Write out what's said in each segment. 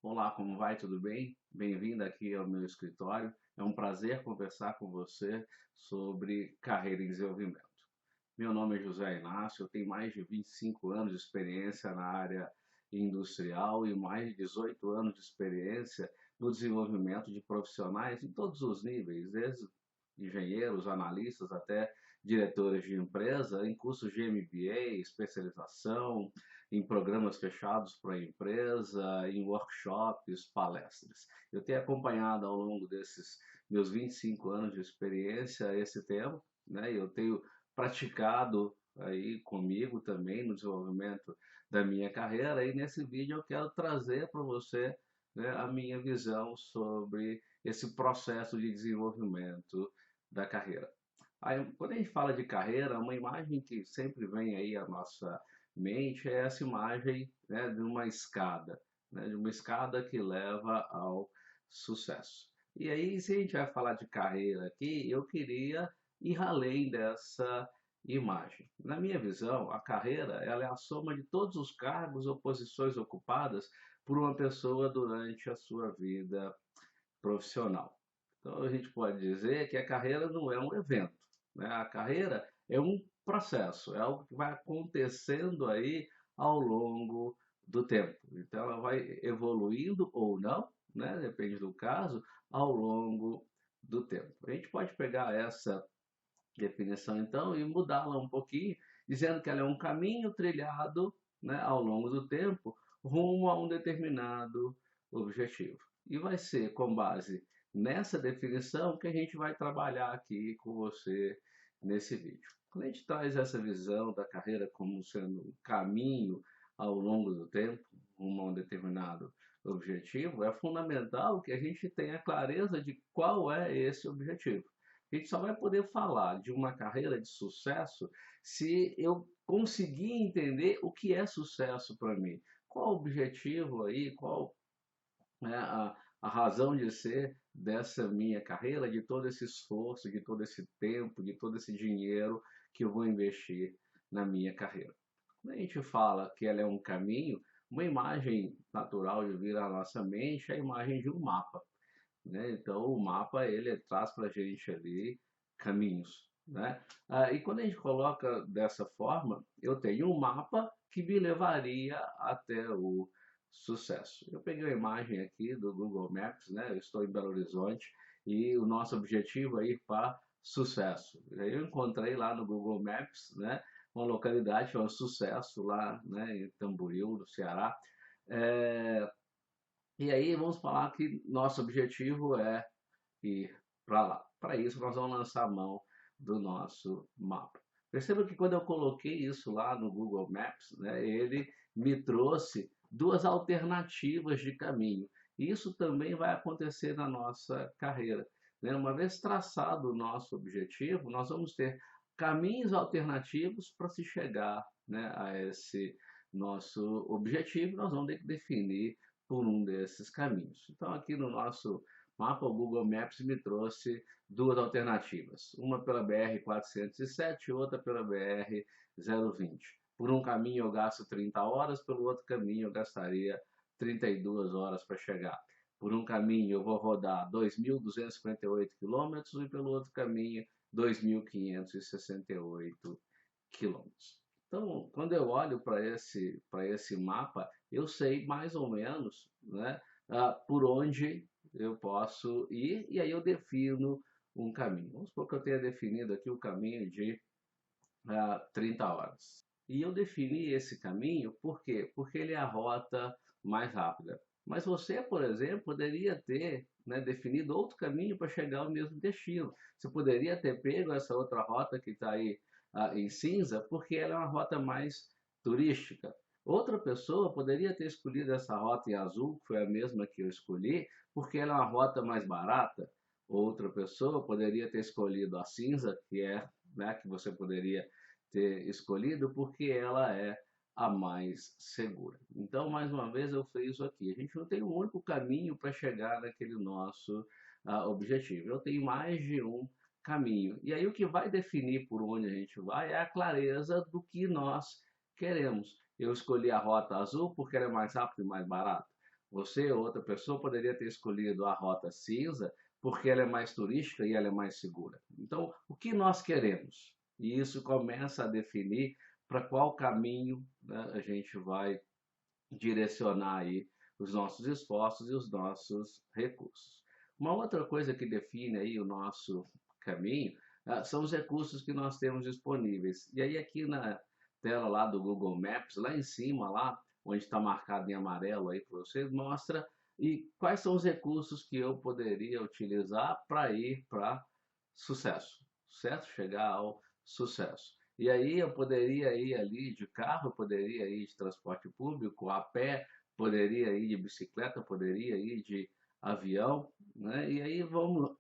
Olá, como vai? Tudo bem? Bem-vindo aqui ao meu escritório. É um prazer conversar com você sobre carreira em desenvolvimento. Meu nome é José Inácio, eu tenho mais de 25 anos de experiência na área industrial e mais de 18 anos de experiência no desenvolvimento de profissionais em todos os níveis, desde engenheiros, analistas até diretores de empresa, em cursos de MBA, especialização, em programas fechados para a empresa, em workshops, palestras. Eu tenho acompanhado ao longo desses meus 25 anos de experiência esse tema, né? Eu tenho praticado aí comigo também no desenvolvimento da minha carreira e nesse vídeo eu quero trazer para você, né, a minha visão sobre esse processo de desenvolvimento da carreira. Aí, quando a gente fala de carreira, uma imagem que sempre vem aí à nossa mente é essa imagem, né, de uma escada, né, de uma escada que leva ao sucesso. E aí, se a gente vai falar de carreira aqui, eu queria ir além dessa imagem. Na minha visão, a carreira ela é a soma de todos os cargos ou posições ocupadas por uma pessoa durante a sua vida profissional. Então, a gente pode dizer que a carreira não é um evento, né? A carreira é um processo, é algo que vai acontecendo aí ao longo do tempo. Então, ela vai evoluindo ou não, né? Depende do caso, ao longo do tempo. A gente pode pegar essa definição, então, e mudá-la um pouquinho, dizendo que ela é um caminho trilhado, né, ao longo do tempo, rumo a um determinado objetivo. E vai ser com base nessa definição que a gente vai trabalhar aqui com você nesse vídeo. Quando a gente traz essa visão da carreira como sendo um caminho ao longo do tempo, rumo a um determinado objetivo, é fundamental que a gente tenha clareza de qual é esse objetivo. A gente só vai poder falar de uma carreira de sucesso se eu conseguir entender o que é sucesso para mim. Qual o objetivo aí, qual é a razão de ser dessa minha carreira, de todo esse esforço, de todo esse tempo, de todo esse dinheiro que eu vou investir na minha carreira. Quando a gente fala que ela é um caminho, uma imagem natural de vir à nossa mente é a imagem de um mapa, né? Então o mapa ele traz para a gente ali caminhos, né? E quando a gente coloca dessa forma, eu tenho um mapa que me levaria até o sucesso. Eu peguei uma imagem aqui do Google Maps, né? Eu estou em Belo Horizonte e o nosso objetivo é ir para sucesso. Aí eu encontrei lá no Google Maps, né? Uma localidade chamada Sucesso lá, né? Em Tamboril, no Ceará. É, e aí vamos falar que nosso objetivo é ir para lá. Para isso nós vamos lançar a mão do nosso mapa. Perceba que quando eu coloquei isso lá no Google Maps, né, ele me trouxe duas alternativas de caminho. E isso também vai acontecer na nossa carreira, né? Uma vez traçado o nosso objetivo, nós vamos ter caminhos alternativos para se chegar, né, a esse nosso objetivo. Nós vamos ter que definir por um desses caminhos. Então, aqui no nosso mapa, o Google Maps me trouxe duas alternativas, uma pela BR-407 e outra pela BR-020. Por um caminho eu gasto 30 horas, pelo outro caminho eu gastaria 32 horas para chegar. Por um caminho eu vou rodar 2.258 quilômetros e pelo outro caminho 2.568 quilômetros. Então, quando eu olho para esse mapa, eu sei mais ou menos, né, por onde eu posso ir e aí eu defino um caminho. Vamos supor que eu tenha definido aqui o caminho de 30 horas. E eu defini esse caminho por quê? Porque ele é a rota mais rápida. Mas você, por exemplo, poderia ter, né, definido outro caminho para chegar ao mesmo destino. Você poderia ter pego essa outra rota que está aí em cinza, porque ela é uma rota mais turística. Outra pessoa poderia ter escolhido essa rota em azul, que foi a mesma que eu escolhi, porque ela é uma rota mais barata. Outra pessoa poderia ter escolhido a cinza, que é, né, que você poderia ter escolhido, porque ela é a mais segura. Então, mais uma vez, eu fiz isso aqui. A gente não tem um único caminho para chegar naquele nosso objetivo. Eu tenho mais de um caminho. E aí o que vai definir por onde a gente vai é a clareza do que nós queremos. Eu escolhi a rota azul porque ela é mais rápida e mais barata. Você ou outra pessoa poderia ter escolhido a rota cinza porque ela é mais turística e ela é mais segura. Então, o que nós queremos? E isso começa a definir para qual caminho, né, a gente vai direcionar aí os nossos esforços e os nossos recursos. Uma outra coisa que define aí o nosso caminho são os recursos que nós temos disponíveis. E aí aqui na tela lá do Google Maps, lá em cima, lá onde está marcado em amarelo aí para vocês, mostra e quais são os recursos que eu poderia utilizar para ir para sucesso, certo? Chegar ao sucesso. E aí eu poderia ir ali de carro, eu poderia ir de transporte público, a pé, poderia ir de bicicleta, poderia ir de avião, né? E aí vamos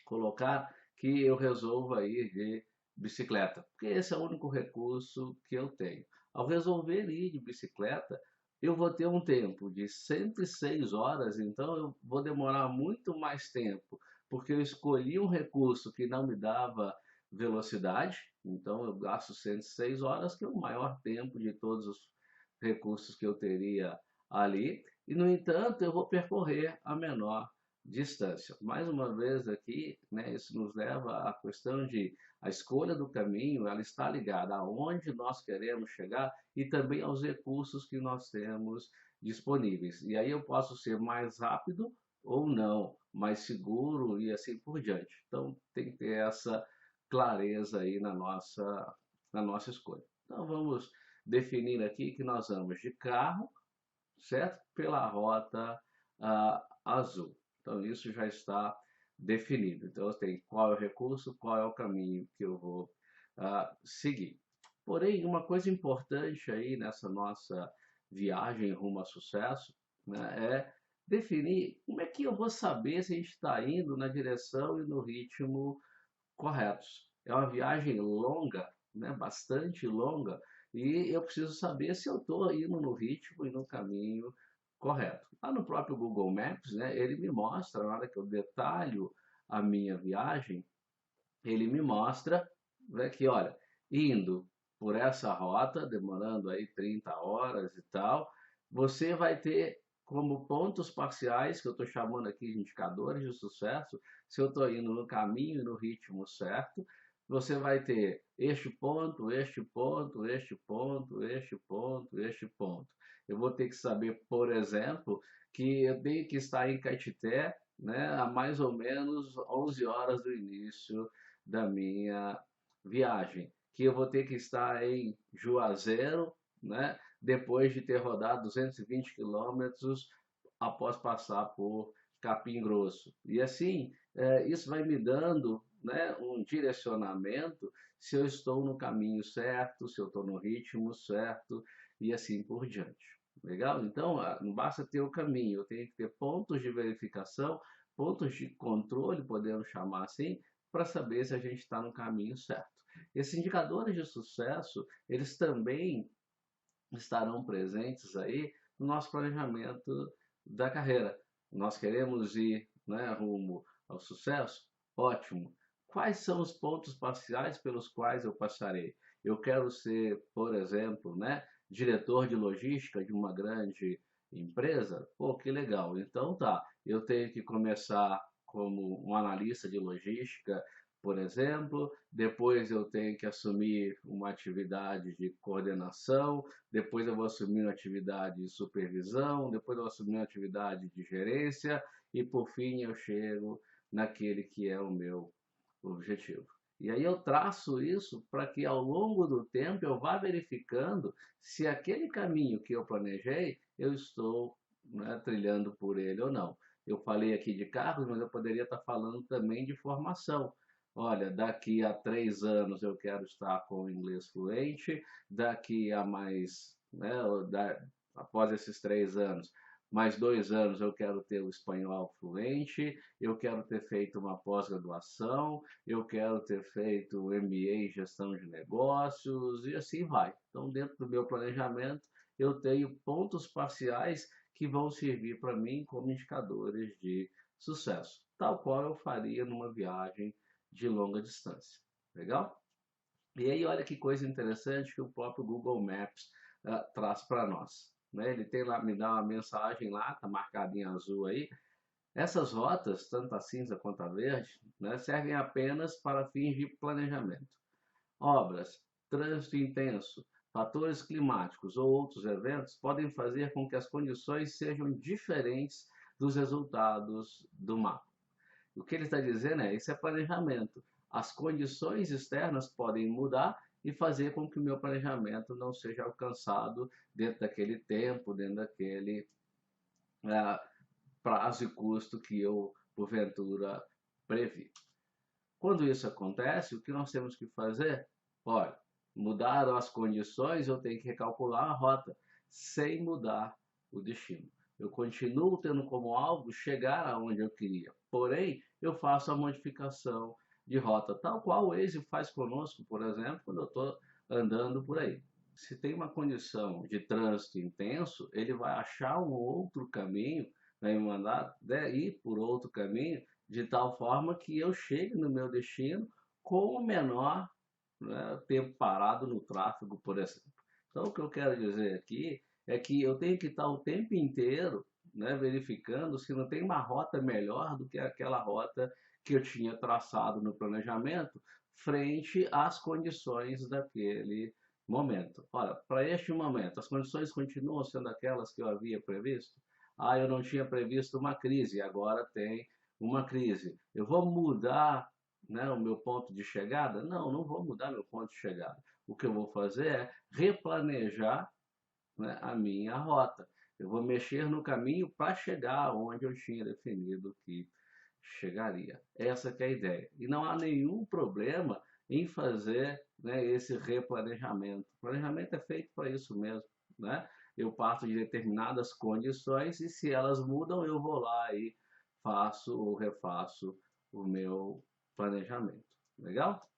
colocar que eu resolva ir de bicicleta, porque esse é o único recurso que eu tenho. Ao resolver ir de bicicleta, eu vou ter um tempo de 106 horas, então eu vou demorar muito mais tempo, porque eu escolhi um recurso que não me dava velocidade, então eu gasto 106 horas, que é o maior tempo de todos os recursos que eu teria ali, e no entanto eu vou percorrer a menor distância. Mais uma vez aqui, né, isso nos leva à questão de a escolha do caminho, ela está ligada aonde nós queremos chegar e também aos recursos que nós temos disponíveis. E aí eu posso ser mais rápido ou não, mais seguro e assim por diante. Então tem que ter essa clareza aí na nossa escolha. Então vamos definir aqui que nós vamos de carro, certo? Pela rota azul. Então, isso já está definido. Então, eu tenho qual é o recurso, qual é o caminho que eu vou seguir. Porém, uma coisa importante aí nessa nossa viagem rumo a sucesso, né, é definir como é que eu vou saber se a gente está indo na direção e no ritmo corretos. É uma viagem longa, né, bastante longa, e eu preciso saber se eu estou indo no ritmo e no caminho correto. Lá no próprio Google Maps, né, ele me mostra, na hora que eu detalho a minha viagem, ele me mostra, né, que, olha, indo por essa rota, demorando aí 30 horas e tal, você vai ter como pontos parciais, que eu estou chamando aqui de indicadores de sucesso, se eu estou indo no caminho e no ritmo certo, você vai ter este ponto, este ponto, este ponto, este ponto, este ponto. Eu vou ter que saber, por exemplo, que eu tenho que estar em Caetité, né, a mais ou menos 11 horas do início da minha viagem, que eu vou ter que estar em Juazeiro, né, depois de ter rodado 220 quilômetros após passar por Capim Grosso. E assim, isso vai me dando, né, um direcionamento se eu estou no caminho certo, se eu estou no ritmo certo e assim por diante. Legal? Então, não basta ter o caminho, eu tenho que ter pontos de verificação, pontos de controle, podemos chamar assim, para saber se a gente está no caminho certo. Esses indicadores de sucesso, eles também estarão presentes aí no nosso planejamento da carreira. Nós queremos ir, né, rumo ao sucesso? Ótimo. Quais são os pontos parciais pelos quais eu passarei? Eu quero ser, por exemplo, né, diretor de logística de uma grande empresa? Pô, que legal. Então tá, eu tenho que começar como um analista de logística, por exemplo, depois eu tenho que assumir uma atividade de coordenação, depois eu vou assumir uma atividade de supervisão, depois eu vou assumir uma atividade de gerência e por fim eu chego naquele que é o meu objetivo. E aí eu traço isso para que ao longo do tempo eu vá verificando se aquele caminho que eu planejei eu estou, né, trilhando por ele ou não. Eu falei aqui de carros, mas eu poderia estar falando também de formação. Olha, daqui a 3 anos eu quero estar com o inglês fluente, daqui a mais, né, após esses 3 anos, mais 2 anos eu quero ter o espanhol fluente, eu quero ter feito uma pós-graduação, eu quero ter feito o MBA em gestão de negócios e assim vai. Então, dentro do meu planejamento, eu tenho pontos parciais que vão servir para mim como indicadores de sucesso, tal qual eu faria numa viagem de longa distância. Legal? E aí, olha que coisa interessante que o próprio Google Maps traz para nós. né? Ele tem lá, me dá uma mensagem lá, tá marcada em azul aí. Essas rotas, tanto a cinza quanto a verde, né, servem apenas para fins de planejamento. Obras, trânsito intenso, fatores climáticos ou outros eventos podem fazer com que as condições sejam diferentes dos resultados do mapa. O que ele está dizendo é, isso é planejamento. As condições externas podem mudar e fazer com que o meu planejamento não seja alcançado dentro daquele tempo, dentro daquele prazo e custo que eu, porventura, previ. Quando isso acontece, o que nós temos que fazer? Olha, mudaram as condições, eu tenho que recalcular a rota, sem mudar o destino. Eu continuo tendo como alvo chegar aonde eu queria, porém, eu faço a modificação de rota, tal qual o Waze faz conosco, por exemplo, quando eu estou andando por aí. Se tem uma condição de trânsito intenso, ele vai achar um outro caminho, vai me mandar, né, ir por outro caminho, de tal forma que eu chegue no meu destino com o menor, né, tempo parado no tráfego, por exemplo. Então, o que eu quero dizer aqui é que eu tenho que estar o tempo inteiro, né, verificando se não tem uma rota melhor do que aquela rota que eu tinha traçado no planejamento, frente às condições daquele momento. Olha, para este momento, as condições continuam sendo aquelas que eu havia previsto? Ah, eu não tinha previsto uma crise, agora tem uma crise. Eu vou mudar, né, o meu ponto de chegada? Não, não vou mudar meu ponto de chegada. O que eu vou fazer é replanejar, né, a minha rota. Eu vou mexer no caminho para chegar onde eu tinha definido que chegaria. Essa que é a ideia. E não há nenhum problema em fazer, né, esse replanejamento. O planejamento é feito para isso mesmo, né? Eu parto de determinadas condições e se elas mudam, eu vou lá e faço ou refaço o meu planejamento. Legal?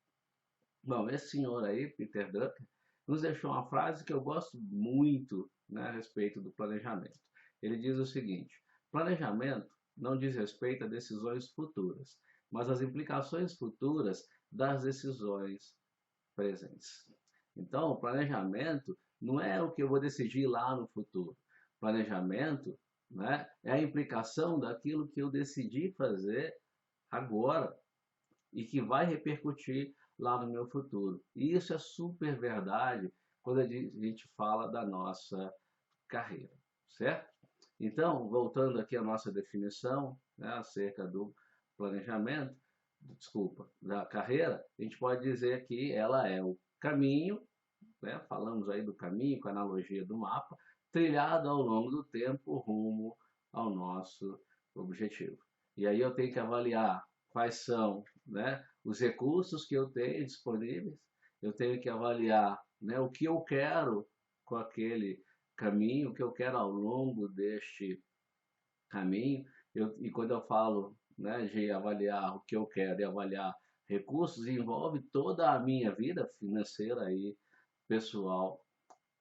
Bom, esse senhor aí, Peter Drucker, nos deixou uma frase que eu gosto muito, né, a respeito do planejamento. Ele diz o seguinte: planejamento não diz respeito a decisões futuras, mas às implicações futuras das decisões presentes. Então, o planejamento não é o que eu vou decidir lá no futuro. Planejamento, né, é a implicação daquilo que eu decidi fazer agora e que vai repercutir lá no meu futuro. E isso é super verdade quando a gente fala da nossa carreira, certo? Então, voltando aqui à nossa definição, né, acerca do planejamento, desculpa, da carreira, a gente pode dizer que ela é o caminho, né, falamos aí do caminho com a analogia do mapa, trilhado ao longo do tempo rumo ao nosso objetivo. E aí eu tenho que avaliar quais são, né, os recursos que eu tenho disponíveis, eu tenho que avaliar, né, o que eu quero com aquele caminho, o que eu quero ao longo deste caminho. E quando eu falo, né, de avaliar o que eu quero e avaliar recursos, envolve toda a minha vida financeira e pessoal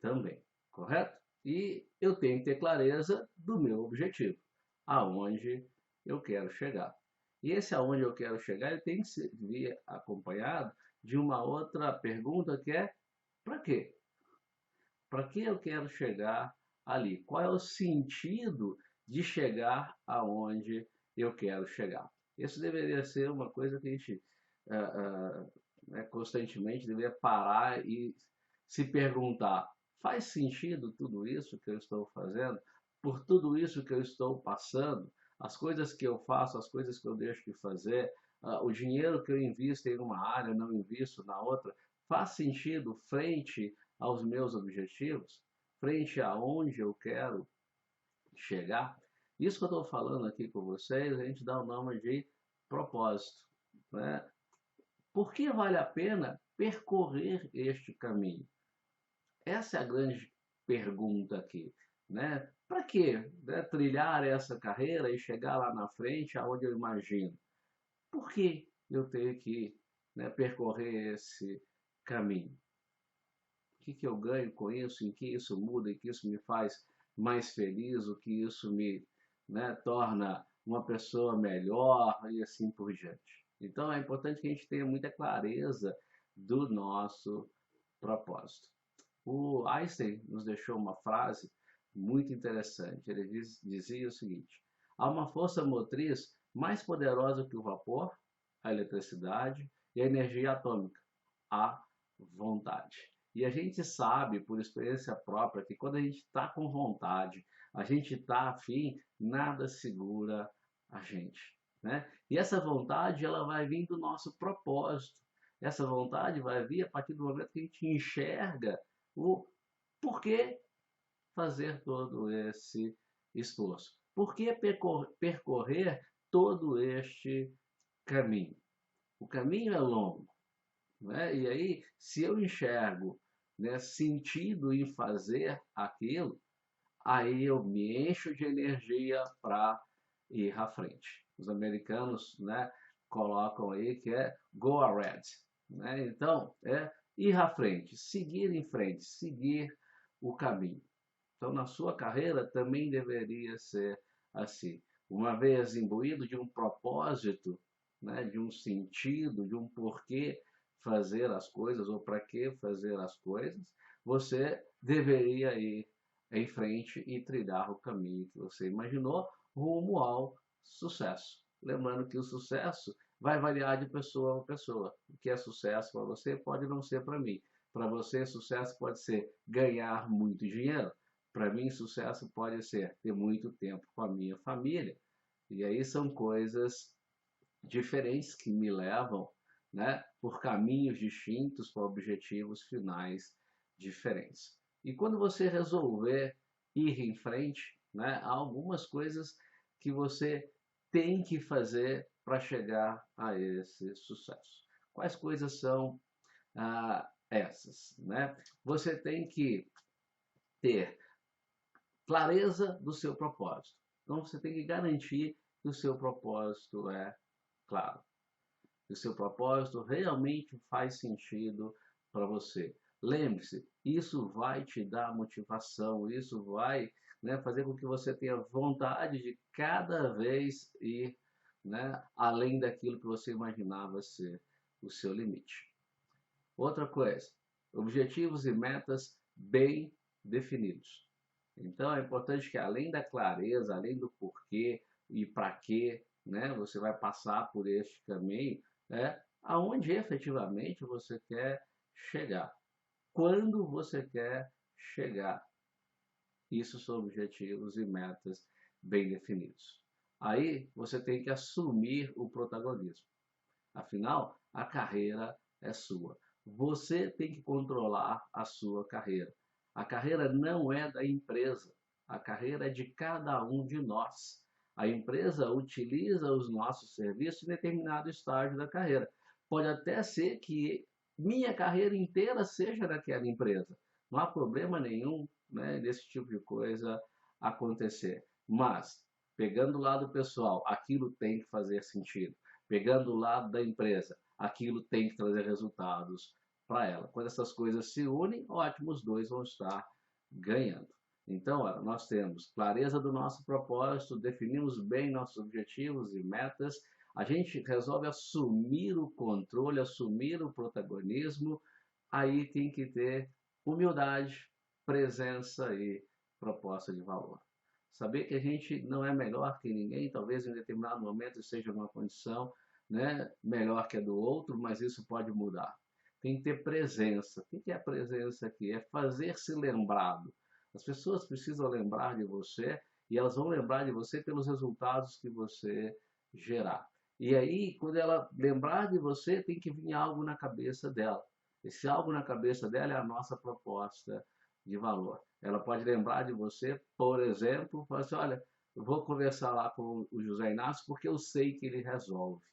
também, correto? E eu tenho que ter clareza do meu objetivo, aonde eu quero chegar. E esse aonde eu quero chegar, ele tem que vir acompanhado de uma outra pergunta que é: para quê? Para que eu quero chegar ali? Qual é o sentido de chegar aonde eu quero chegar? Isso deveria ser uma coisa que a gente constantemente deveria parar e se perguntar: faz sentido tudo isso que eu estou fazendo? Por tudo isso que eu estou passando? As coisas que eu faço, as coisas que eu deixo de fazer, o dinheiro que eu invisto em uma área, não invisto na outra, faz sentido frente aos meus objetivos, frente aonde eu quero chegar? Isso que eu estou falando aqui com vocês, a gente dá o nome de propósito, né? Por que vale a pena percorrer este caminho? Essa é a grande pergunta aqui, né? Para que, né, trilhar essa carreira e chegar lá na frente aonde eu imagino? Por que eu tenho que, né, percorrer esse caminho? O que eu ganho com isso? Em que isso muda? Em que isso me faz mais feliz? O que isso me, né, torna uma pessoa melhor e assim por diante. Então é importante que a gente tenha muita clareza do nosso propósito. O Einstein nos deixou uma frase, muito interessante. Ele dizia o seguinte: há uma força motriz mais poderosa que o vapor, a eletricidade e a energia atômica, a vontade. E a gente sabe, por experiência própria, que quando a gente está com vontade, a gente está afim, nada segura a gente, né? E essa vontade, ela vai vir do nosso propósito. Essa vontade vai vir a partir do momento que a gente enxerga o porquê fazer todo esse esforço. Por que percorrer todo este caminho? O caminho é longo, né? E aí, se eu enxergo, né, sentido em fazer aquilo, aí eu me encho de energia para ir à frente. Os americanos, né, colocam aí que é go ahead, né? Então, é ir à frente, seguir em frente, seguir o caminho. Então, na sua carreira também deveria ser assim. Uma vez imbuído de um propósito, né, de um sentido, de um porquê fazer as coisas ou para que fazer as coisas, você deveria ir em frente e trilhar o caminho que você imaginou rumo ao sucesso. Lembrando que o sucesso vai variar de pessoa a pessoa. O que é sucesso para você pode não ser para mim. Para você, sucesso pode ser ganhar muito dinheiro. Para mim, sucesso pode ser ter muito tempo com a minha família. E aí são coisas diferentes que me levam, né, por caminhos distintos para objetivos finais diferentes. E quando você resolver ir em frente, né, há algumas coisas que você tem que fazer para chegar a esse sucesso. Quais coisas são essas, né? Você tem que ter clareza do seu propósito. Então você tem que garantir que o seu propósito é claro. Que o seu propósito realmente faz sentido para você. Lembre-se, isso vai te dar motivação, isso vai, né, fazer com que você tenha vontade de cada vez ir, né, além daquilo que você imaginava ser o seu limite. Outra coisa, objetivos e metas bem definidos. Então é importante que além da clareza, além do porquê e para quê, né, você vai passar por este caminho, aonde efetivamente você quer chegar. Quando você quer chegar. Isso são objetivos e metas bem definidos. Aí você tem que assumir o protagonismo. Afinal, a carreira é sua. Você tem que controlar a sua carreira. A carreira não é da empresa. A carreira é de cada um de nós. A empresa utiliza os nossos serviços em determinado estágio da carreira. Pode até ser que minha carreira inteira seja naquela empresa. Não há problema nenhum, né, desse tipo de coisa acontecer. Mas, pegando o lado pessoal, aquilo tem que fazer sentido. Pegando o lado da empresa, aquilo tem que trazer resultados para ela. Quando essas coisas se unem, ótimo, os dois vão estar ganhando. Então, olha, nós temos clareza do nosso propósito, definimos bem nossos objetivos e metas, a gente resolve assumir o controle, assumir o protagonismo, aí tem que ter humildade, presença e proposta de valor. Saber que a gente não é melhor que ninguém, talvez em determinado momento esteja numa condição, né, melhor que a do outro, mas isso pode mudar. Tem que ter presença. O que é a presença aqui? É fazer-se lembrado. As pessoas precisam lembrar de você e elas vão lembrar de você pelos resultados que você gerar. E aí, quando ela lembrar de você, tem que vir algo na cabeça dela. Esse algo na cabeça dela é a nossa proposta de valor. Ela pode lembrar de você, por exemplo, falar assim, olha, eu vou conversar lá com o José Inácio porque eu sei que ele resolve.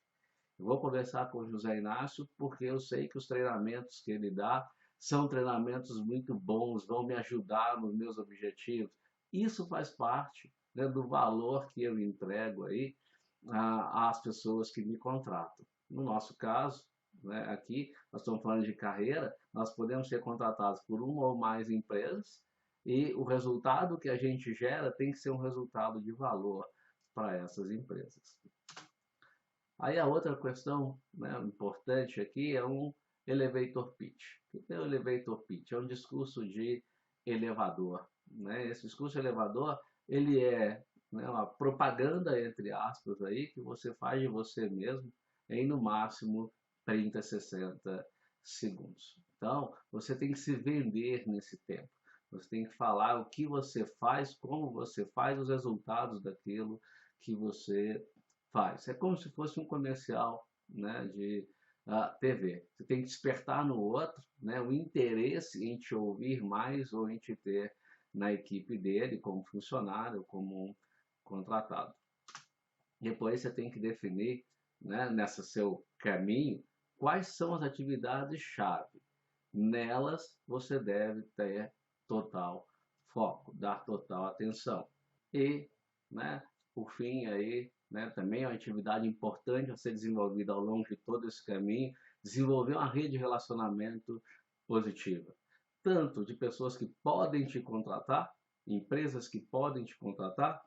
Eu vou conversar com o José Inácio porque eu sei que os treinamentos que ele dá são treinamentos muito bons, vão me ajudar nos meus objetivos. Isso faz parte, né, do valor que eu entrego aí às pessoas que me contratam. No nosso caso, né, aqui, nós estamos falando de carreira, nós podemos ser contratados por uma ou mais empresas e o resultado que a gente gera tem que ser um resultado de valor para essas empresas. Aí a outra questão, né, importante aqui é um elevator pitch. O que é o elevator pitch? É um discurso de elevador. né? Esse discurso elevador, ele é, né, uma propaganda, entre aspas, aí, que você faz de você mesmo em, no máximo, 30, 60 segundos. Então, você tem que se vender nesse tempo. Você tem que falar o que você faz, como você faz, os resultados daquilo que você faz. É como se fosse um comercial, né, de TV. Você tem que despertar no outro, né, o interesse em te ouvir mais ou em te ter na equipe dele como funcionário, como um contratado. Depois você tem que definir, né, nesse seu caminho, quais são as atividades-chave. Nelas você deve ter total foco, dar total atenção. E, né, por fim, aí, né, também é uma atividade importante a ser desenvolvida ao longo de todo esse caminho, desenvolver uma rede de relacionamento positiva. Tanto de pessoas que podem te contratar, empresas que podem te contratar,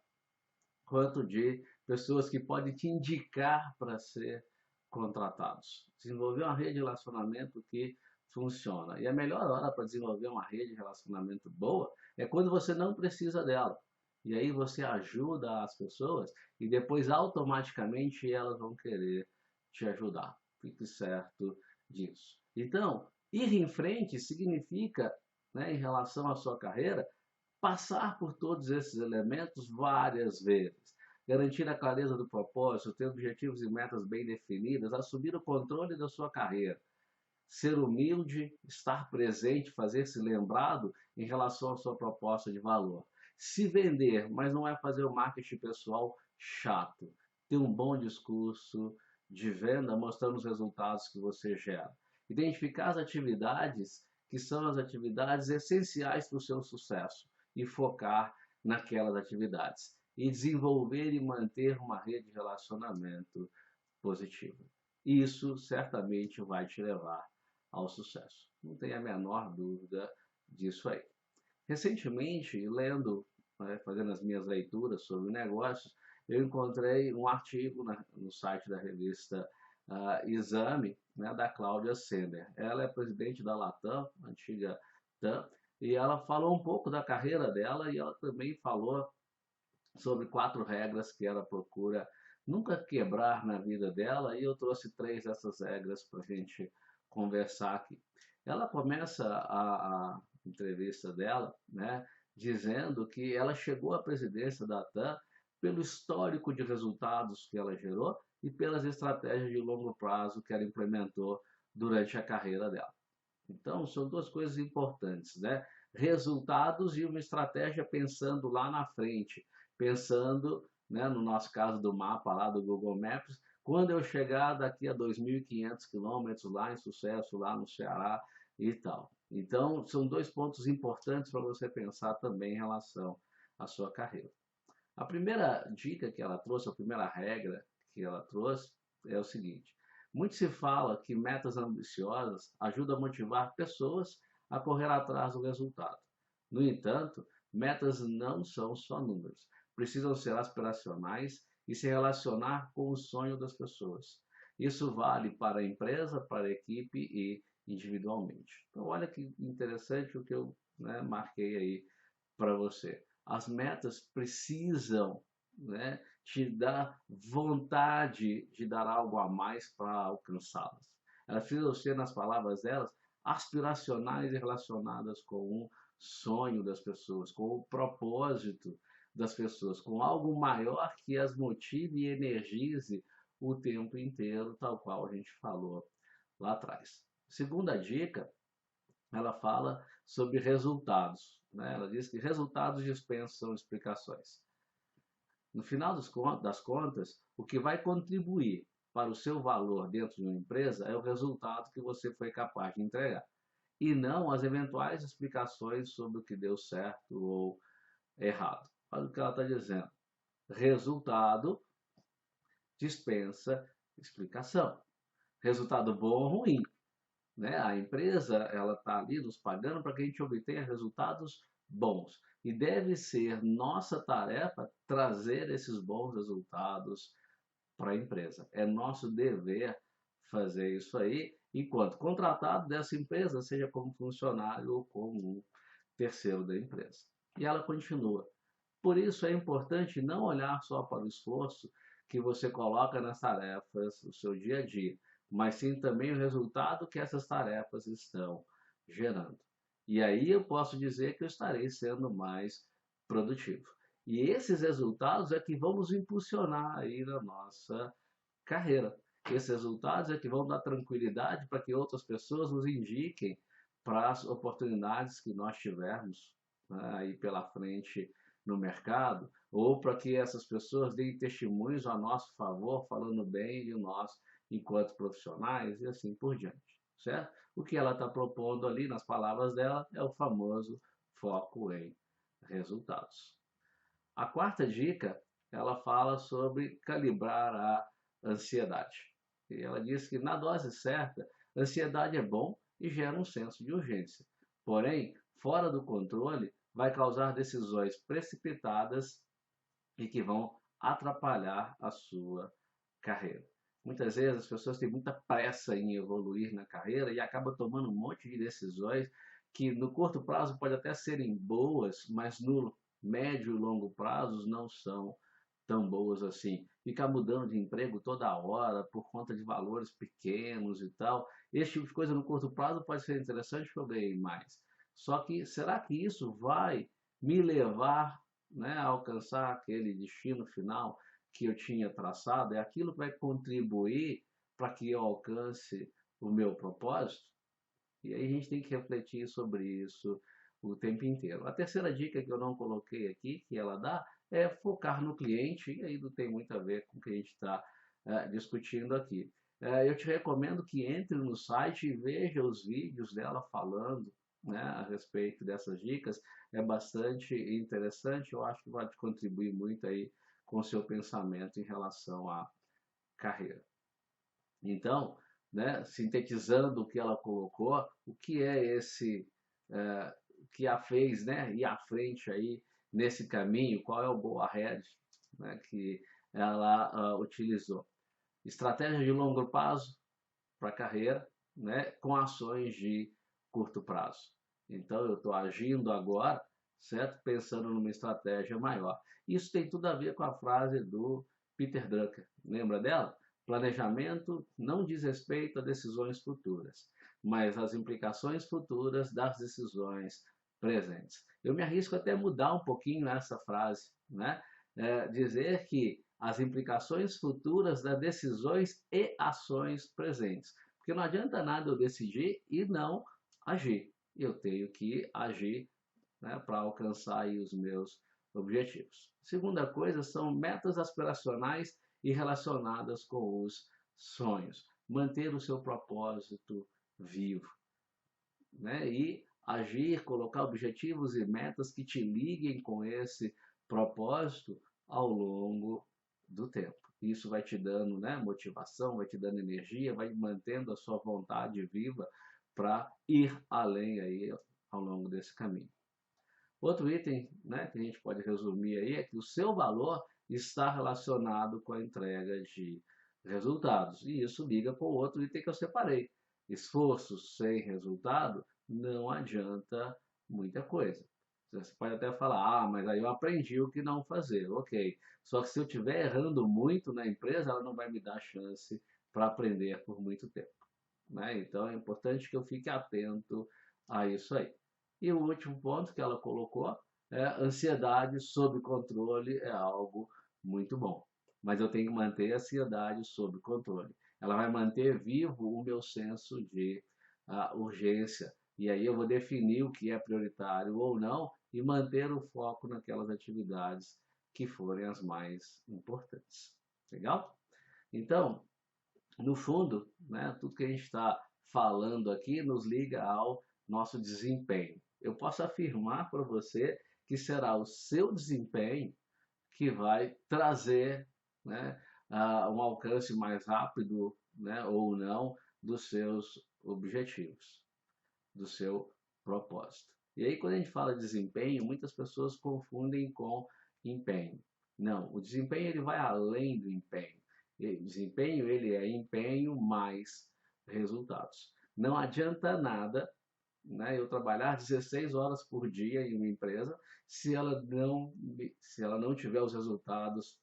quanto de pessoas que podem te indicar para ser contratados. Desenvolver uma rede de relacionamento que funciona. E a melhor hora para desenvolver uma rede de relacionamento boa é quando você não precisa dela. E aí você ajuda as pessoas e depois automaticamente elas vão querer te ajudar. Fique certo disso. Então, ir em frente significa, né, em relação à sua carreira, passar por todos esses elementos várias vezes. Garantir a clareza do propósito, ter objetivos e metas bem definidas, assumir o controle da sua carreira, ser humilde, estar presente, fazer-se lembrado em relação à sua proposta de valor. Se vender, mas não é fazer o marketing pessoal chato. Ter um bom discurso de venda mostrando os resultados que você gera. Identificar as atividades que são as atividades essenciais para o seu sucesso e focar naquelas atividades. E desenvolver e manter uma rede de relacionamento positiva. Isso certamente vai te levar ao sucesso. Não tem a menor dúvida disso aí. Recentemente, lendo, né, fazendo as minhas leituras sobre negócios, eu encontrei um artigo no site da revista Exame, né, da Cláudia Sender. Ela é presidente da Latam, antiga TAM, e ela falou um pouco da carreira dela e ela também falou sobre 4 regras que ela procura nunca quebrar na vida dela, e eu trouxe 3 dessas regras para a gente conversar aqui. Ela começa a entrevista dela, né, dizendo que ela chegou à presidência da TAM pelo histórico de resultados que ela gerou e pelas estratégias de longo prazo que ela implementou durante a carreira dela. Então, são duas coisas importantes, né? Resultados e uma estratégia pensando lá na frente, pensando, né, no nosso caso do mapa lá do Google Maps, quando eu chegar daqui a 2.500 quilômetros lá em Sucesso, lá no Ceará e tal. Então, são 2 pontos importantes para você pensar também em relação à sua carreira. A primeira dica que ela trouxe, a primeira regra que ela trouxe é o seguinte: muito se fala que metas ambiciosas ajudam a motivar pessoas a correr atrás do resultado. No entanto, metas não são só números. Precisam ser aspiracionais e se relacionar com o sonho das pessoas. Isso vale para a empresa, para a equipe e individualmente. Então, olha que interessante o que eu, né, marquei aí para você. As metas precisam, né, te dar vontade de dar algo a mais para alcançá-las. Elas precisam ser, nas palavras delas, aspiracionais e relacionadas com o sonho das pessoas, com o propósito das pessoas, com algo maior que as motive e energize o tempo inteiro, tal qual a gente falou lá atrás. Segunda dica, ela fala sobre resultados, né? Ela diz que resultados dispensam explicações. No final das contas, o que vai contribuir para o seu valor dentro de uma empresa é o resultado que você foi capaz de entregar, e não as eventuais explicações sobre o que deu certo ou errado. Olha o que ela está dizendo. Resultado dispensa explicação. Resultado bom ou ruim, né? A empresa, ela está ali nos pagando para que a gente obtenha resultados bons. E deve ser nossa tarefa trazer esses bons resultados para a empresa. É nosso dever fazer isso aí, enquanto contratado dessa empresa, seja como funcionário ou como um terceiro da empresa. E ela continua. Por isso é importante não olhar só para o esforço que você coloca nas tarefas do seu dia a dia, mas sim também o resultado que essas tarefas estão gerando. E aí eu posso dizer que eu estarei sendo mais produtivo. E esses resultados é que vão nos impulsionar aí na nossa carreira. Esses resultados é que vão dar tranquilidade para que outras pessoas nos indiquem para as oportunidades que nós tivermos, né, aí pela frente no mercado, ou para que essas pessoas deem testemunhos a nosso favor, falando bem de nós enquanto profissionais e assim por diante, certo? O que ela está propondo ali nas palavras dela é o famoso foco em resultados. A quarta dica, ela fala sobre calibrar a ansiedade. E ela diz que na dose certa, ansiedade é bom e gera um senso de urgência. Porém, fora do controle, vai causar decisões precipitadas e que vão atrapalhar a sua carreira. Muitas vezes as pessoas têm muita pressa em evoluir na carreira e acabam tomando um monte de decisões que no curto prazo pode até serem boas, mas no médio e longo prazos não são tão boas assim. Ficar mudando de emprego toda hora por conta de valores pequenos e tal. Esse tipo de coisa no curto prazo pode ser interessante para eu ganhar mais. Só que será que isso vai me levar, né, a alcançar aquele destino final que eu tinha traçado? É aquilo que vai contribuir para que eu alcance o meu propósito? E aí a gente tem que refletir sobre isso o tempo inteiro. A terceira dica que eu não coloquei aqui, que ela dá, é focar no cliente, e aí não tem muito a ver com o que a gente está discutindo aqui. Eu te recomendo que entre no site e veja os vídeos dela falando, né, a respeito dessas dicas. É bastante interessante, eu acho que vai te contribuir muito aí com o seu pensamento em relação à carreira. Então, né, sintetizando o que ela colocou, o que é esse que a fez, né, ir à frente aí nesse caminho, qual é o go ahead, né, que ela utilizou? Estratégia de longo prazo para a carreira, né, com ações de curto prazo. Então, eu estou agindo agora, certo? Pensando numa estratégia maior. Isso tem tudo a ver com a frase do Peter Drucker. Lembra dela? Planejamento não diz respeito a decisões futuras, mas às implicações futuras das decisões presentes. Eu me arrisco até mudar um pouquinho essa frase, né? Dizer que as implicações futuras das decisões e ações presentes. Porque não adianta nada eu decidir e não agir. Eu tenho que agir, né, para alcançar aí os meus objetivos. Segunda coisa são metas aspiracionais e relacionadas com os sonhos. Manter o seu propósito vivo, né? E agir, colocar objetivos e metas que te liguem com esse propósito ao longo do tempo. Isso vai te dando, né, motivação, vai te dando energia, vai mantendo a sua vontade viva para ir além aí ao longo desse caminho. Outro item, né, que a gente pode resumir aí é que o seu valor está relacionado com a entrega de resultados. E isso liga com o outro item que eu separei. Esforço sem resultado não adianta muita coisa. Você pode até falar, mas aí eu aprendi o que não fazer. Ok. Só que se eu estiver errando muito na empresa, ela não vai me dar chance para aprender por muito tempo, né? Então é importante que eu fique atento a isso aí. E o último ponto que ela colocou é ansiedade sob controle é algo muito bom. Mas eu tenho que manter a ansiedade sob controle. Ela vai manter vivo o meu senso de urgência. E aí eu vou definir o que é prioritário ou não e manter o foco naquelas atividades que forem as mais importantes. Legal? Então, no fundo, né, tudo que a gente está falando aqui nos liga ao nosso desempenho. Eu posso afirmar para você que será o seu desempenho que vai trazer, né, um alcance mais rápido, né, ou não dos seus objetivos, do seu propósito. E aí, quando a gente fala de desempenho, muitas pessoas confundem com empenho. Não, o desempenho ele vai além do empenho. Desempenho ele é empenho mais resultados. Não adianta nada né, eu trabalhar 16 horas por dia em uma empresa se ela não tiver os resultados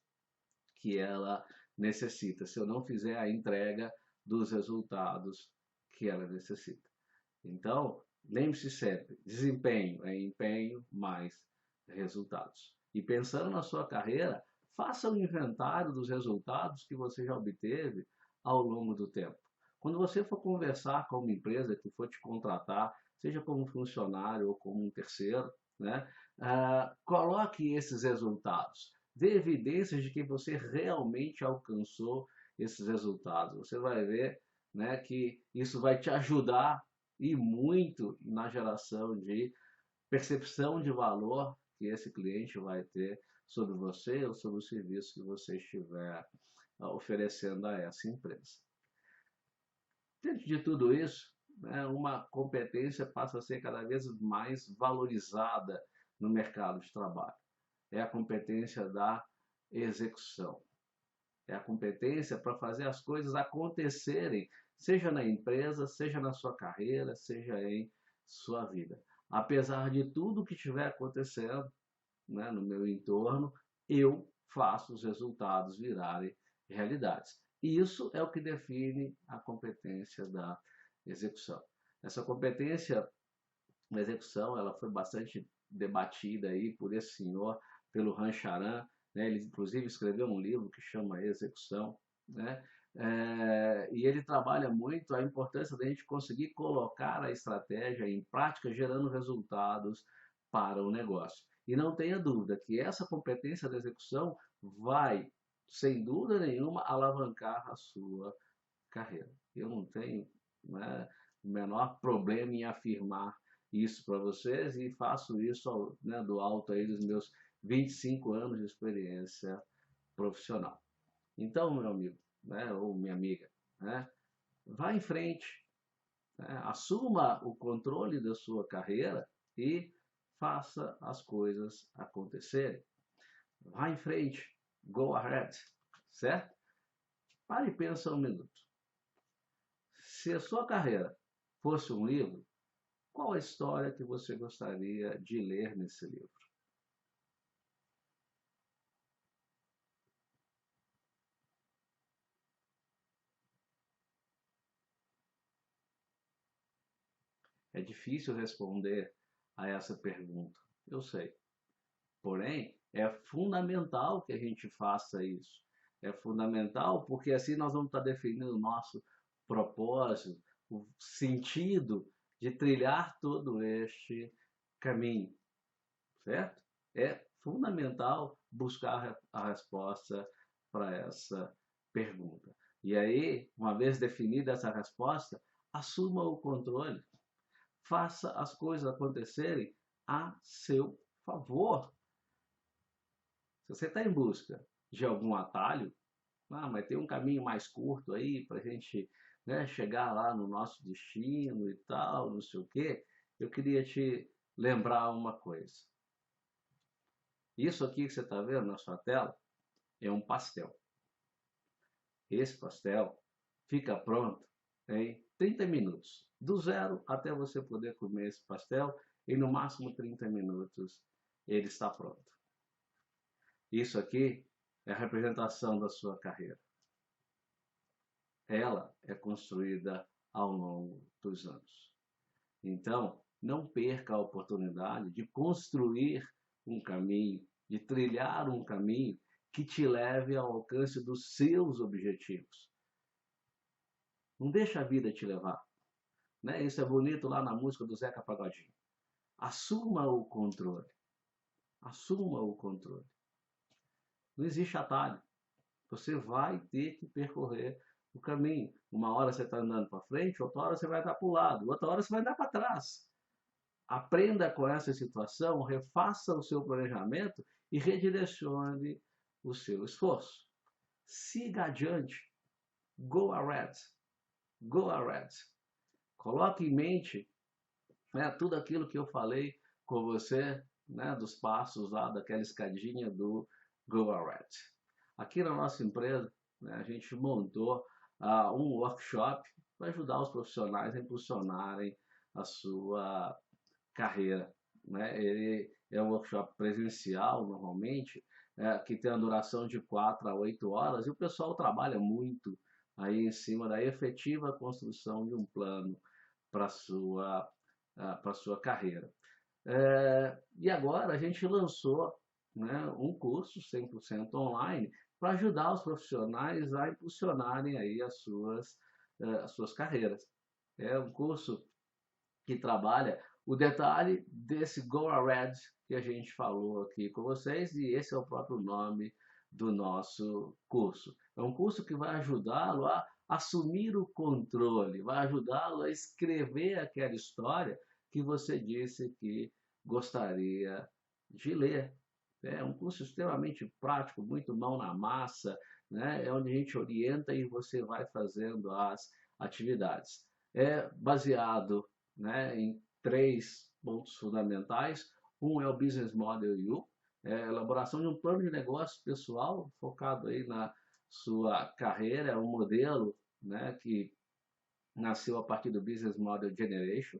que ela necessita, se eu não fizer a entrega dos resultados que ela necessita. Então, lembre-se sempre, desempenho é empenho mais resultados. E pensando na sua carreira, faça um inventário dos resultados que você já obteve ao longo do tempo. Quando você for conversar com uma empresa que for te contratar, seja como funcionário ou como um terceiro, né, coloque esses resultados. Dê evidências de que você realmente alcançou esses resultados. Você vai ver, né, que isso vai te ajudar e muito na geração de percepção de valor que esse cliente vai ter sobre você ou sobre o serviço que você estiver oferecendo a essa empresa. Diante de tudo isso, né, uma competência passa a ser cada vez mais valorizada no mercado de trabalho. É a competência da execução. É a competência para fazer as coisas acontecerem, seja na empresa, seja na sua carreira, seja em sua vida. Apesar de tudo que estiver acontecendo, né, no meu entorno, eu faço os resultados virarem realidades. E isso é o que define a competência da execução. Essa competência da execução, ela foi bastante debatida aí por esse senhor, pelo Rancharan, né? Ele inclusive escreveu um livro que chama Execução, né? E ele trabalha muito a importância da gente conseguir colocar a estratégia em prática, gerando resultados para o negócio. E não tenha dúvida que essa competência da execução vai, sem dúvida nenhuma, alavancar a sua carreira. Eu não tenho, né, o menor problema em afirmar isso para vocês e faço isso, né, do alto aí dos meus 25 anos de experiência profissional. Então, meu amigo, né, ou minha amiga, né, vá em frente, né, assuma o controle da sua carreira e faça as coisas acontecerem. Vá em frente, go ahead, certo? Pare e pensa um minuto. Se a sua carreira fosse um livro, qual a história que você gostaria de ler nesse livro? É difícil responder a essa pergunta, eu sei. Porém, é fundamental que a gente faça isso. É fundamental porque assim nós vamos estar definindo o nosso propósito, o sentido de trilhar todo este caminho, certo? É fundamental buscar a resposta para essa pergunta. E aí, uma vez definida essa resposta, assuma o controle, faça as coisas acontecerem a seu favor. Se você está em busca de algum atalho, mas tem um caminho mais curto aí para a gente, né, chegar lá no nosso destino e tal, não sei o quê, eu queria te lembrar uma coisa. Isso aqui que você está vendo na sua tela é um pastel. Esse pastel fica pronto em 30 minutos. Do zero até você poder comer esse pastel, e no máximo 30 minutos ele está pronto. Isso aqui é a representação da sua carreira. Ela é construída ao longo dos anos. Então, não perca a oportunidade de construir um caminho, de trilhar um caminho que te leve ao alcance dos seus objetivos. Não deixa a vida te levar. Né? Isso é bonito lá na música do Zeca Pagodinho. Assuma o controle. Assuma o controle. Não existe atalho. Você vai ter que percorrer o caminho. Uma hora você está andando para frente, outra hora você vai dar para o lado, outra hora você vai dar para trás. Aprenda com essa situação, refaça o seu planejamento e redirecione o seu esforço. Siga adiante. Go ahead. Go ahead. Coloque em mente, né, tudo aquilo que eu falei com você, né, dos passos lá daquela escadinha do Go ahead. Aqui na nossa empresa, né, a gente montou um workshop para ajudar os profissionais a impulsionarem a sua carreira, né? Ele é um workshop presencial, normalmente, que tem a duração de 4 a 8 horas, e o pessoal trabalha muito aí em cima da efetiva construção de um plano para a sua carreira. E agora a gente lançou, né, um curso 100% online para ajudar os profissionais a impulsionarem aí as suas carreiras. É um curso que trabalha o detalhe desse Go Red que a gente falou aqui com vocês, e esse é o próprio nome do nosso curso. É um curso que vai ajudá-lo a assumir o controle, vai ajudá-lo a escrever aquela história que você disse que gostaria de ler. É um curso extremamente prático, muito mão na massa, né? É onde a gente orienta e você vai fazendo as atividades. É baseado, né, em 3 pontos fundamentais. Um é o Business Model U, a elaboração de um plano de negócio pessoal focado aí na sua carreira, é um modelo, né, que nasceu a partir do Business Model Generation,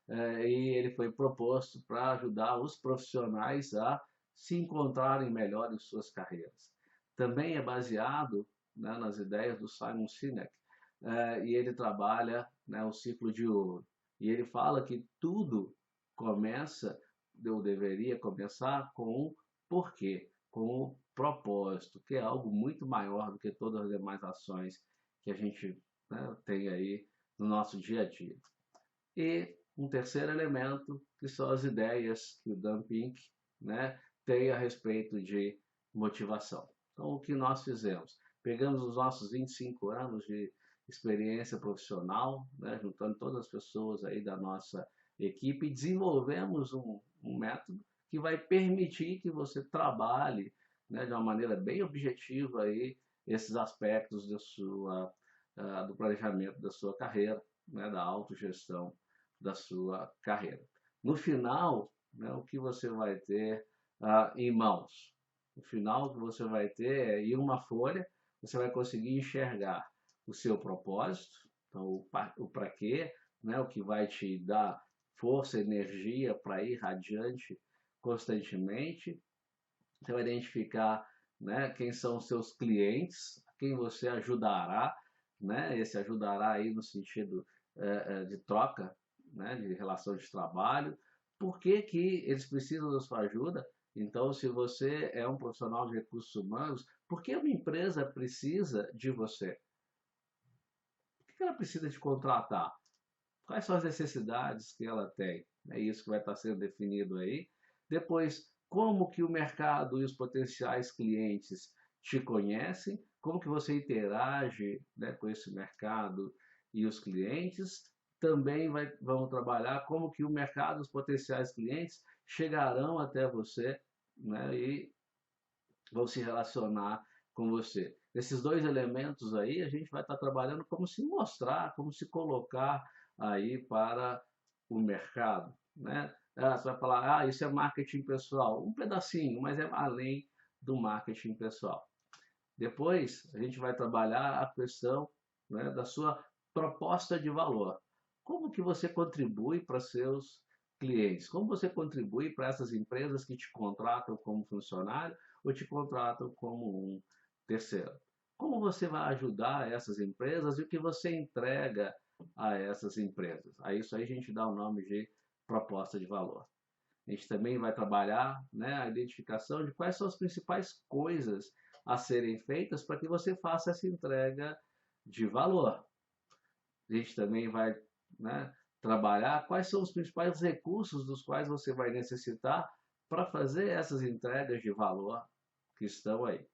e ele foi proposto para ajudar os profissionais a se encontrarem melhor em suas carreiras. Também é baseado, né, nas ideias do Simon Sinek, e ele trabalha, né, o ciclo de ouro. E ele fala que tudo começa, ou deveria começar, com um porquê, com um propósito, que é algo muito maior do que todas as demais ações que a gente, né, tem aí no nosso dia a dia. E um terceiro elemento, que são as ideias que o Dan Pink, né, tem a respeito de motivação. Então, o que nós fizemos? Pegamos os nossos 25 anos de experiência profissional, né, juntando todas as pessoas aí da nossa equipe, e desenvolvemos um método que vai permitir que você trabalhe, né, de uma maneira bem objetiva aí, esses aspectos do planejamento da sua carreira, né, da autogestão da sua carreira. No final, né, o que você vai ter em mãos? No final, o que você vai ter é, em uma folha, você vai conseguir enxergar o seu propósito, então o para quê, né, o que vai te dar força, energia para ir radiante constantemente. Você vai identificar, né, quem são os seus clientes, quem você ajudará, né, esse ajudará aí no sentido de troca, né, de relação de trabalho. Por que que eles precisam da sua ajuda? Então, se você é um profissional de recursos humanos, por que uma empresa precisa de você? Por que ela precisa te contratar? Quais são as necessidades que ela tem? É isso que vai estar sendo definido aí. Depois, como que o mercado e os potenciais clientes te conhecem? Como que você interage, né, com esse mercado e os clientes? Também vamos trabalhar como que o mercado e os potenciais clientes chegarão até você, né, e vão se relacionar com você. Esses 2 elementos aí, a gente vai estar trabalhando como se mostrar, como se colocar aí para o mercado, né? Você vai falar, isso é marketing pessoal. Um pedacinho, mas é além do marketing pessoal. Depois, a gente vai trabalhar a questão, né, da sua proposta de valor. Como que você contribui para seus clientes? Como você contribui para essas empresas que te contratam como funcionário ou te contratam como um terceiro? Como você vai ajudar essas empresas e o que você entrega a essas empresas? A isso aí a gente dá o nome de proposta de valor. A gente também vai trabalhar, né, a identificação de quais são as principais coisas a serem feitas para que você faça essa entrega de valor. A gente também vai, né, trabalhar quais são os principais recursos dos quais você vai necessitar para fazer essas entregas de valor que estão aí.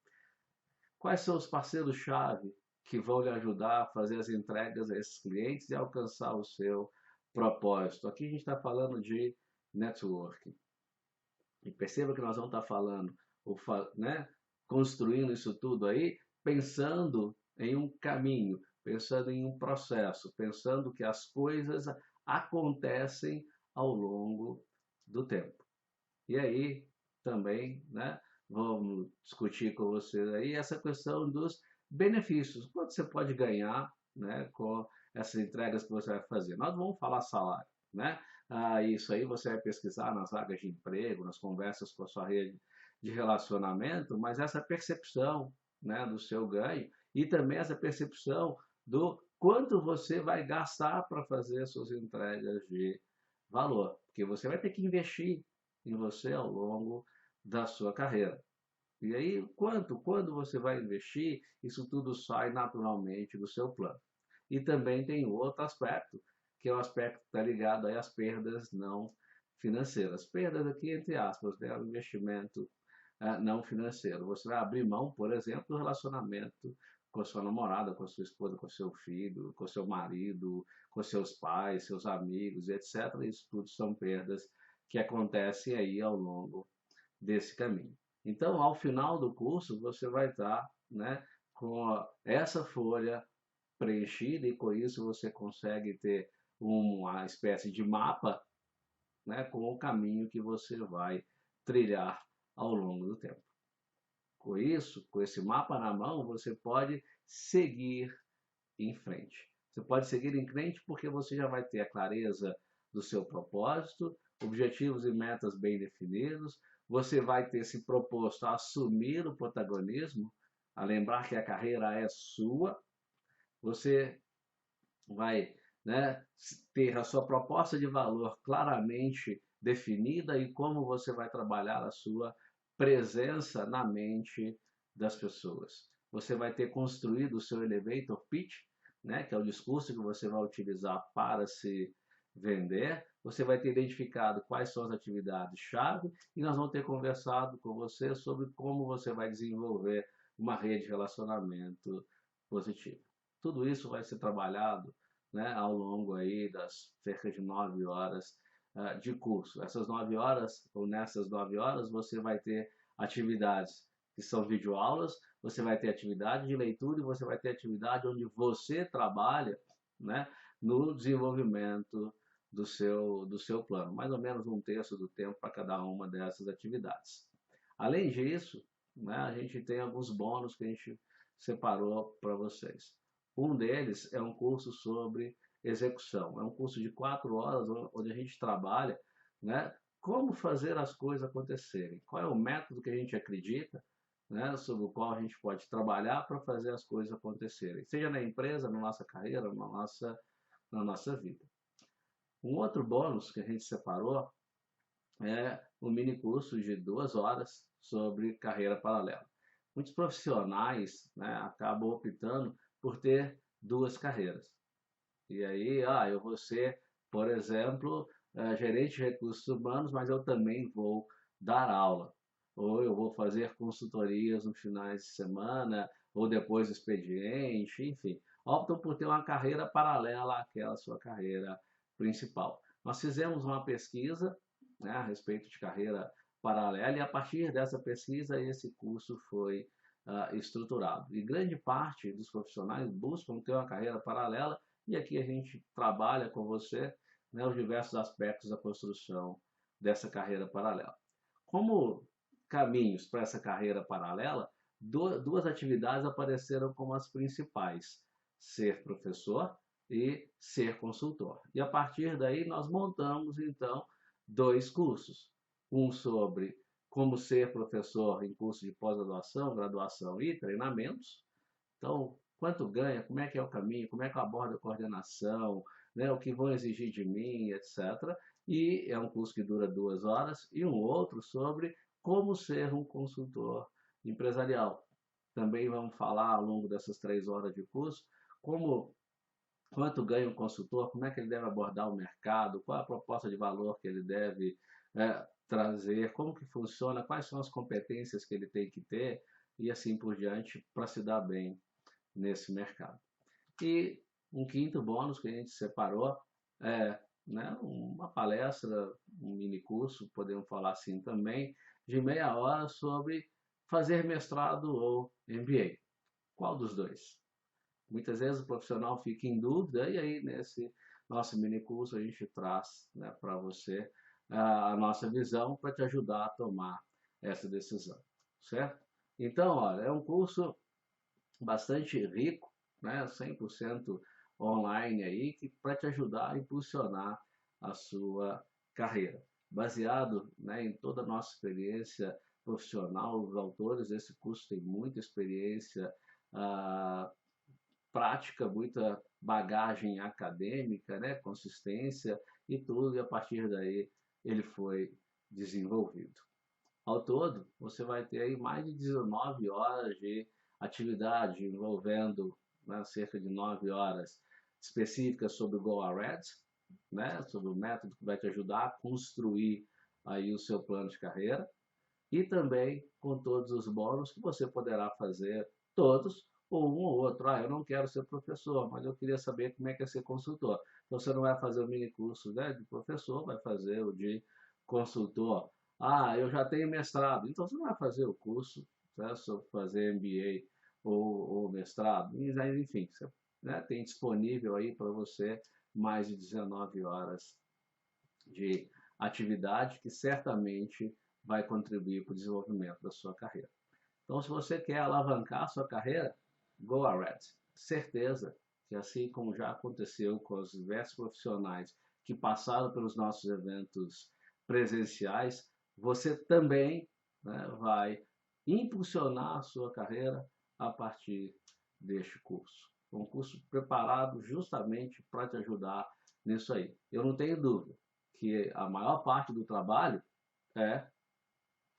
Quais são os parceiros-chave que vão lhe ajudar a fazer as entregas a esses clientes e alcançar o seu propósito? Aqui a gente está falando de networking. E perceba que nós vamos estar falando, né, construindo isso tudo aí, pensando em um caminho, pensando em um processo, pensando que as coisas acontecem ao longo do tempo. E aí também, né, vamos discutir com vocês aí essa questão dos benefícios, quanto você pode ganhar, né, com essas entregas que você vai fazer. Nós não vamos falar salário, né? Isso aí você vai pesquisar nas vagas de emprego, nas conversas com a sua rede de relacionamento, mas essa percepção, né, do seu ganho e também essa percepção do quanto você vai gastar para fazer suas entregas de valor, porque você vai ter que investir em você ao longo da sua carreira. E aí, quando você vai investir, isso tudo sai naturalmente do seu plano. E também tem outro aspecto, que é o aspecto que está ligado aí às perdas não financeiras. Perdas aqui, entre aspas, né? O investimento não financeiro. Você vai abrir mão, por exemplo, do relacionamento com a sua namorada, com a sua esposa, com o seu filho, com o seu marido, com seus pais, seus amigos, etc. Isso tudo são perdas que acontecem aí ao longo desse caminho. Então, ao final do curso, você vai estar, né, com essa folha preenchida e com isso você consegue ter uma espécie de mapa, né, com o caminho que você vai trilhar ao longo do tempo. Com isso, com esse mapa na mão, você pode seguir em frente. Você pode seguir em frente porque você já vai ter a clareza do seu propósito, objetivos e metas bem definidos, você vai ter se proposto a assumir o protagonismo, a lembrar que a carreira é sua, você vai, né, ter a sua proposta de valor claramente definida e como você vai trabalhar a sua presença na mente das pessoas. Você vai ter construído o seu elevator pitch, né, que é o discurso que você vai utilizar para se vender. Você vai ter identificado quais são as atividades-chave e nós vamos ter conversado com você sobre como você vai desenvolver uma rede de relacionamento positiva. Tudo isso vai ser trabalhado, né, ao longo aí das cerca de 9 horas de curso. Essas 9 horas, ou nessas 9 horas, você vai ter atividades que são videoaulas, você vai ter atividade de leitura e você vai ter atividade onde você trabalha, né, no desenvolvimento do seu plano. Mais ou menos 1/3 do tempo para cada uma dessas atividades. Além disso, né, a gente tem alguns bônus que a gente separou para vocês. Um deles é um curso sobre execução. É um curso de 4 horas onde a gente trabalha, né, como fazer as coisas acontecerem. Qual é o método que a gente acredita, né, sobre o qual a gente pode trabalhar para fazer as coisas acontecerem, seja na empresa, na nossa carreira, na nossa vida. Um outro bônus que a gente separou é um mini curso de 2 horas sobre carreira paralela. Muitos profissionais, né, acabam optando por ter duas carreiras. E aí, eu vou ser, por exemplo, gerente de recursos humanos, mas eu também vou dar aula. Ou eu vou fazer consultorias nos finais de semana, ou depois do expediente, enfim. Optam por ter uma carreira paralela àquela sua carreira principal. Nós fizemos uma pesquisa, né, a respeito de carreira paralela e a partir dessa pesquisa esse curso foi estruturado. E grande parte dos profissionais buscam ter uma carreira paralela e aqui a gente trabalha com você, né, os diversos aspectos da construção dessa carreira paralela. Como caminhos para essa carreira paralela, duas atividades apareceram como as principais: ser professor e ser consultor. E a partir daí nós montamos então 2 cursos. Um sobre como ser professor em curso de pós-graduação, graduação e treinamentos. Então, quanto ganha, como é que é o caminho, como é que eu abordo a coordenação, né, o que vão exigir de mim, etc. E é um curso que dura 2 horas. E um outro sobre como ser um consultor empresarial. Também vamos falar ao longo dessas 3 horas de curso quanto ganha um consultor, como é que ele deve abordar o mercado, qual a proposta de valor que ele deve trazer, como que funciona, quais são as competências que ele tem que ter e assim por diante para se dar bem nesse mercado. E um quinto bônus que a gente separou é, né, uma palestra, um mini curso, podemos falar assim também, de meia hora sobre fazer mestrado ou MBA. Qual dos dois? Muitas vezes o profissional fica em dúvida e aí nesse nosso mini curso a gente traz, né, para você a nossa visão para te ajudar a tomar essa decisão, certo? Então, olha, é um curso bastante rico, né, 100% online aí, que para te ajudar a impulsionar a sua carreira. Baseado, né, em toda a nossa experiência profissional, os autores desse curso têm muita experiência prática, muita bagagem acadêmica, né, consistência e tudo, e a partir daí ele foi desenvolvido. Ao todo, você vai ter aí mais de 19 horas de atividade envolvendo, né, cerca de 9 horas específicas sobre o GoAhead, né, sobre o método que vai te ajudar a construir aí o seu plano de carreira, e também com todos os bônus que você poderá fazer todos ou um ou outro. Eu não quero ser professor, mas eu queria saber como é que é ser consultor. Então você não vai fazer o mini curso, né, de professor, vai fazer o de consultor. Eu já tenho mestrado, então você não vai fazer o curso, né, sobre fazer MBA ou mestrado. Enfim, você, né, tem disponível aí para você mais de 19 horas de atividade que certamente vai contribuir para o desenvolvimento da sua carreira. Então, se você quer alavancar a sua carreira, GoAhead. Certeza que, assim como já aconteceu com os diversos profissionais que passaram pelos nossos eventos presenciais, você também, né, vai impulsionar a sua carreira a partir deste curso. Um curso preparado justamente para te ajudar nisso aí. Eu não tenho dúvida que a maior parte do trabalho é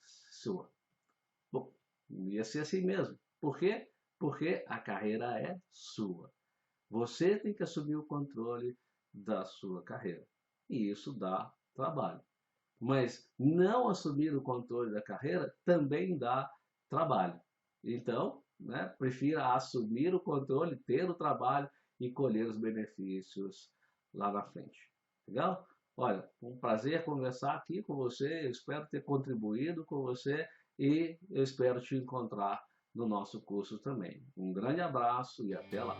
sua. Bom, ia ser assim mesmo. Por quê? Porque a carreira é sua. Você tem que assumir o controle da sua carreira. E isso dá trabalho. Mas não assumir o controle da carreira também dá trabalho. Então, né, prefira assumir o controle, ter o trabalho e colher os benefícios lá na frente. Legal? Olha, um prazer conversar aqui com você. Eu espero ter contribuído com você e eu espero te encontrar no nosso curso também. Um grande abraço e até lá.